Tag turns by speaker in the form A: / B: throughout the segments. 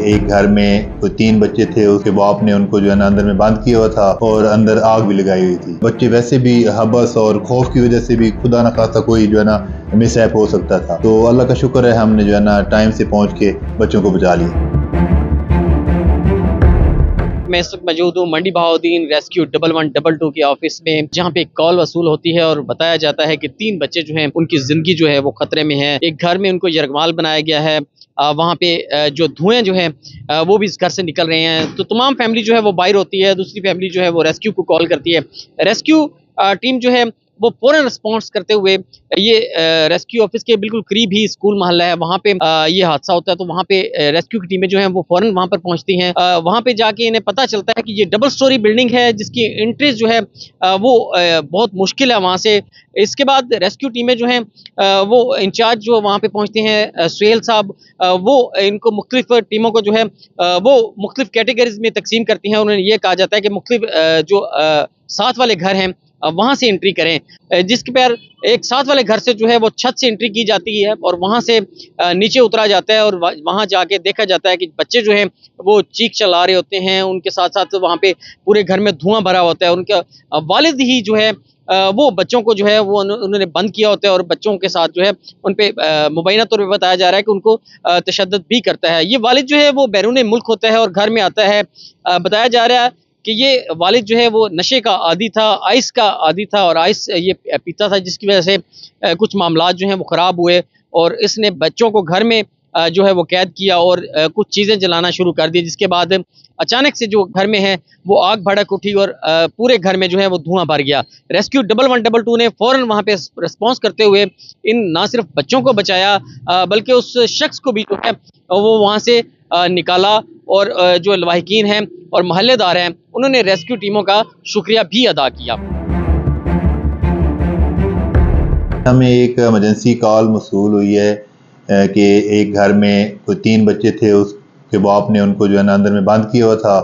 A: एक घर में कोई 3 बच्चे थे, उसके बाप ने उनको जो है ना अंदर में बंद किया हुआ था और अंदर आग भी लगाई हुई थी। बच्चे वैसे भी हबस और खौफ की वजह से भी खुदा न खास्ता कोई जो है ना मिसहैप हो सकता था। तो अल्लाह का शुक्र है हमने जो है ना टाइम से पहुंच के बच्चों को बचा लिया।
B: मैं इस वक्त मौजूद हूँ मंडी बहाउद्दीन रेस्क्यू 1112 के ऑफिस में, जहाँ पे एक कॉल वसूल होती है और बताया जाता है कि 3 बच्चे जो हैं उनकी जिंदगी जो है वो खतरे में है। एक घर में उनको यरगमाल बनाया गया है, वहाँ पे जो धुएं जो है वो भी इस घर से निकल रहे हैं। तो तमाम फैमिली जो है वो बाहर होती है, दूसरी फैमिली जो है वो रेस्क्यू को कॉल करती है। रेस्क्यू टीम जो है वो फौरन रिस्पॉन्स करते हुए ये रेस्क्यू ऑफिस के बिल्कुल करीब ही स्कूल मोहल्ला है, वहाँ पे ये हादसा होता है। तो वहाँ पे रेस्क्यू की टीमें जो हैं वो फौरन वहाँ पर पहुँचती हैं। वहाँ पे जाके इन्हें पता चलता है कि ये डबल स्टोरी बिल्डिंग है जिसकी एंट्रीज जो है वो बहुत मुश्किल है वहाँ से। इसके बाद रेस्क्यू टीमें जो हैं वो इंचार्ज जो वहाँ पे पहुँचते हैं सुहेल साहब, वो इनको मुख्तलिफ टीमों को जो है वो मुख्तलिफ कैटेगरीज में तकसीम करती हैं। उन्हें ये कहा जाता है कि मुख्तलिफ जो साथ वाले घर हैं वहां से एंट्री करें, जिसके पर एक साथ वाले घर से जो है वो छत से एंट्री की जाती है और वहां से नीचे उतरा जाता है और वहां जाके देखा जाता है कि बच्चे जो हैं वो चीख चला रहे होते हैं। उनके साथ साथ वहां पे पूरे घर में धुआं भरा होता है। उनका वालिद ही जो है वो बच्चों को जो है वो उन्होंने बंद किया होता है और बच्चों के साथ जो है उन पे मुबैना तौर पर बताया जा रहा है कि उनको तशद्दुद भी करता है। ये वालिद जो है वो बैरून मुल्क होता है और घर में आता है। बताया जा रहा है कि ये वालिद जो है वो नशे का आदी था, आइस का आदी था और आइस ये पीता था, जिसकी वजह से कुछ मामलात जो हैं वो ख़राब हुए और इसने बच्चों को घर में जो है वो कैद किया और कुछ चीज़ें जलाना शुरू कर दी, जिसके बाद अचानक से जो घर में है वो आग भड़क उठी और पूरे घर में जो है वो धुआं भर गया। रेस्क्यू 1112 ने फ़ौरन वहाँ पे रिस्पॉन्स करते हुए इन ना सिर्फ बच्चों को बचाया बल्कि उस शख्स को भी जो है वो वहाँ से निकाला और जो लवाहिकीन हैं और मोहल्लेदार हैं उन्होंने रेस्क्यू टीमों का शुक्रिया भी अदा किया।
A: हमें एक इमरजेंसी कॉल मौसूल हुई है कि एक घर में कोई 3 बच्चे थे, उसके बाप ने उनको जो है ना अंदर में बंद किया हुआ था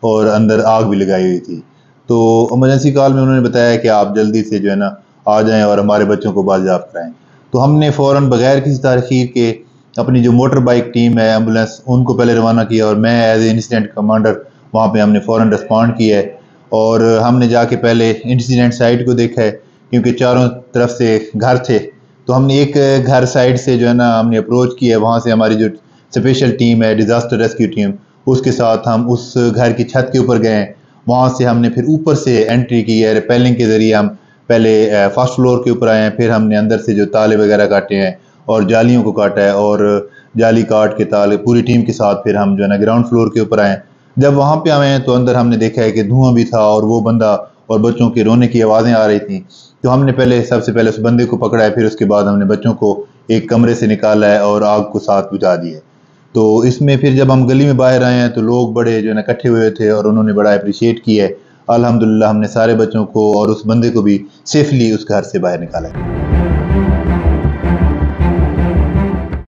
A: और अंदर आग भी लगाई हुई थी। तो इमरजेंसी कॉल में उन्होंने बताया कि आप जल्दी से जो है ना आ जाएं और हमारे बच्चों को बाजियाफ्त कराएं। तो हमने फ़ौरन बगैर किसी ताख़ीर के अपनी जो मोटर बाइक टीम है, एम्बुलेंस, उनको पहले रवाना किया और मैं एज ए इंसिडेंट कमांडर वहाँ पे हमने फ़ौरन रिस्पॉन्ड किया है और हमने जाके पहले इंसिडेंट साइट को देखा है क्योंकि चारों तरफ से घर थे। तो हमने एक घर साइड से जो है ना हमने अप्रोच किया है, वहाँ से हमारी जो स्पेशल टीम है डिज़ास्टर रेस्क्यू टीम, उसके साथ हम उस घर की छत के ऊपर गए। वहाँ से हमने फिर ऊपर से एंट्री की है, रेपेलिंग के ज़रिए हम पहले फर्स्ट फ्लोर के ऊपर आए हैं, फिर हमने अंदर से जो ताले वगैरह काटे हैं और जालियों को काटा है और जाली काट के ताले पूरी टीम के साथ फिर हम जो है ना ग्राउंड फ्लोर के ऊपर आए। जब वहाँ पे आए हैं तो अंदर हमने देखा है कि धुआं भी था और वो बंदा और बच्चों के रोने की आवाज़ें आ रही थी। तो हमने सबसे पहले उस बंदे को पकड़ा है, फिर उसके बाद हमने बच्चों को एक कमरे से निकाला है और आग को साथ बुझा दी है। तो इसमें फिर जब हम गली में बाहर आए हैं तो लोग बड़े जो है ना इकट्ठे हुए थे और उन्होंने बड़ा अप्रिशिएट किया है। अल्हम्दुलिल्लाह हमने सारे बच्चों को और उस बंदे को भी सेफली उस घर से बाहर निकाला है।